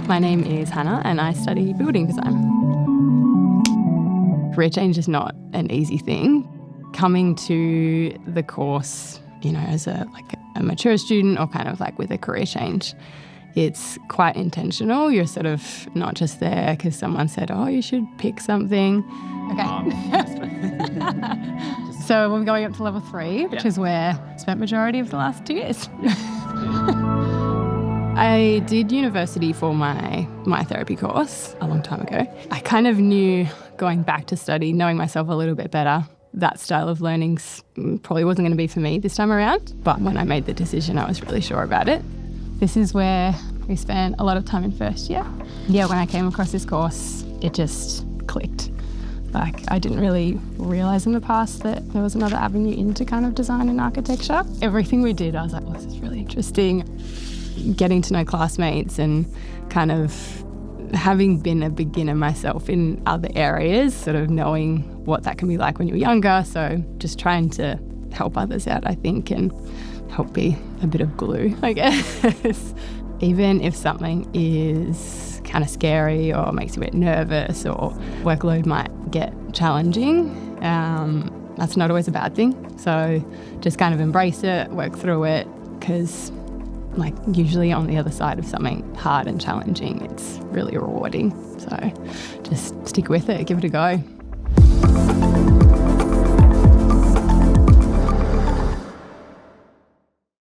My name is Hannah and I study building design. Career change is not an easy thing. Coming to the course, as a mature student or kind of like with a career change, it's quite intentional. You're sort of not just there because someone said, oh, you should pick something. Okay. So we're going up to level 3, which is where I spent majority of the last 2 years. I did university for my therapy course a long time ago. I kind of knew going back to study, knowing myself a little bit better, that style of learning probably wasn't going to be for me this time around. But when I made the decision, I was really sure about it. This is where we spent a lot of time in first year. Yeah, when I came across this course, it just clicked. I didn't really realise in the past that there was another avenue into kind of design and architecture. Everything we did, I was like, oh, this is really interesting. Getting to know classmates and kind of having been a beginner myself in other areas, sort of knowing what that can be like when you're younger. So just trying to help others out, I think, and help be a bit of glue, I guess. Even if something is kind of scary or makes you a bit nervous or workload might get challenging, that's not always a bad thing. So just kind of embrace it, work through it, because usually on the other side of something hard and challenging, it's really rewarding. So just stick with it, give it a go.